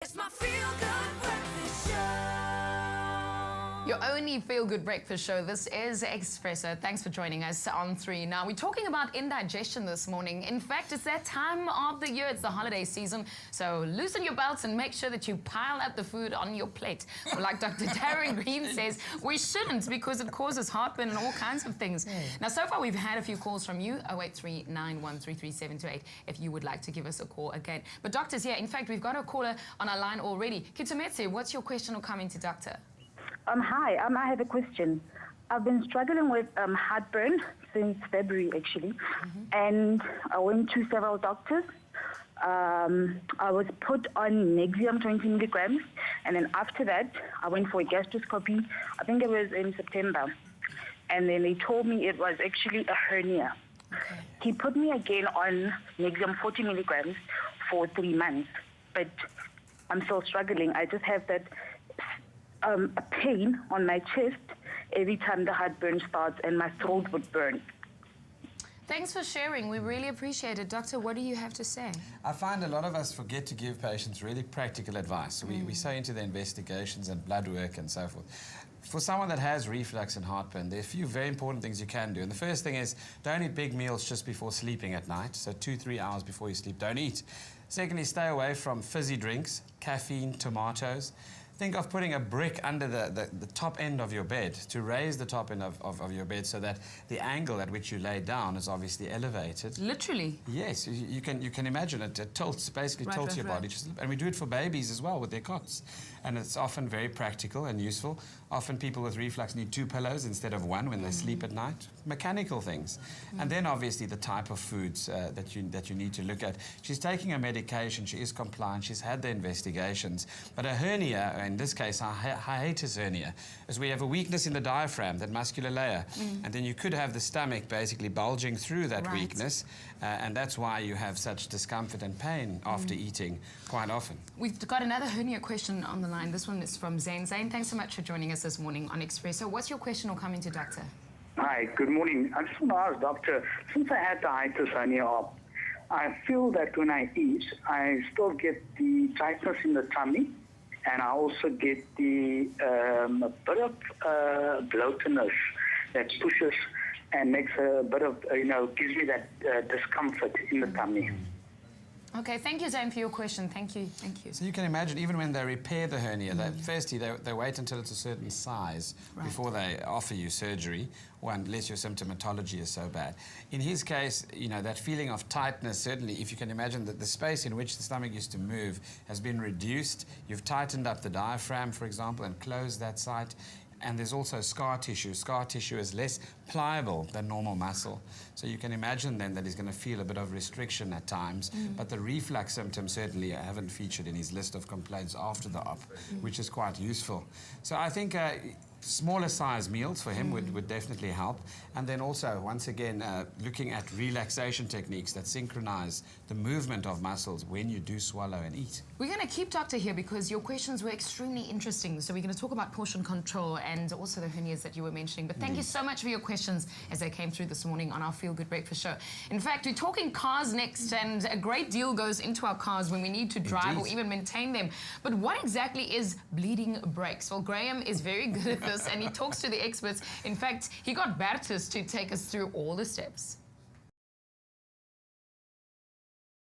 It's my feel-good breakfast show. Your only feel-good breakfast show. This is Expresso. Thanks for joining us on 3. Now, we're talking about indigestion this morning. In fact, it's that time of the year. It's the holiday season. So loosen your belts and make sure that you pile up the food on your plate. Well, like Dr. Darren Green says, we shouldn't, because it causes heartburn and all kinds of things. Now, so far, we've had a few calls from you, 083-9133728, if you would like to give us a call again. But doctors, yeah, in fact, we've got a caller on our line already. Kitumetse, what's your question or comment to doctor? Hi, I have a question. I've been struggling with heartburn since February, actually, and I went to several doctors. I was put on Nexium 20 milligrams, and then after that, I went for a gastroscopy. I think it was in September, and then they told me it was actually a hernia. Okay. He put me again on Nexium 40 milligrams for 3 months, but I'm still struggling. I just have that a pain on my chest every time the heartburn starts, and my throat would burn. Thanks for sharing. We really appreciate it. Doctor, what do you have to say? I find a lot of us forget to give patients really practical advice. We're so into the investigations and blood work and so forth. For someone that has reflux and heartburn, there are a few very important things you can do. And the first thing is, don't eat big meals just before sleeping at night. So 2-3 hours before you sleep, don't eat. Secondly, stay away from fizzy drinks, caffeine, tomatoes. Think of putting a brick under the top end of your bed to raise the top end of your bed so that the angle at which you lay down is obviously elevated. Literally? Yes, you can imagine it. It tilts, basically tilts your body. And we do it for babies as well with their cots. And it's often very practical and useful. Often people with reflux need 2 pillows instead of 1 when they sleep at night. Mechanical things. And then obviously the type of foods that you need to look at. She's taking a medication, she is compliant, she's had the investigations. But a hernia, in this case, a hiatus hernia, is we have a weakness in the diaphragm, that muscular layer, and then you could have the stomach basically bulging through that weakness, and that's why you have such discomfort and pain after eating quite often. We've got another hernia question on the line. This one is from Zane. Zane, thanks so much for joining us this morning on Expresso. What's your question or comment to doctor? Hi, good morning. I just want to ask doctor, since I had the hiatus hernia up, I feel that when I eat, I still get the tightness in the tummy, and I also get a bit of bloatedness that pushes and makes a bit of, gives me that discomfort in the tummy. Okay, thank you, Zane, for your question. Thank you, thank you. So you can imagine, even when they repair the hernia, firstly, they wait until it's a certain size before they offer you surgery, unless your symptomatology is so bad. In his case, that feeling of tightness, certainly, if you can imagine that the space in which the stomach used to move has been reduced, you've tightened up the diaphragm, for example, and closed that site. And there's also scar tissue. Scar tissue is less pliable than normal muscle. So you can imagine then that he's going to feel a bit of restriction at times. But the reflux symptoms certainly haven't featured in his list of complaints after the op, which is quite useful. So I think smaller size meals for him would definitely help. And then also, once again, looking at relaxation techniques that synchronize the movement of muscles when you do swallow and eat. We're going to keep doctor here because your questions were extremely interesting. So we're going to talk about portion control and also the hernias that you were mentioning. But thank you so much for your questions as they came through this morning on our Feel Good Breakfast show. In fact, we're talking cars next, and a great deal goes into our cars when we need to drive or even maintain them. But what exactly is bleeding brakes? Well, Graham is very good at this, and he talks to the experts. In fact, he got Bertus to take us through all the steps.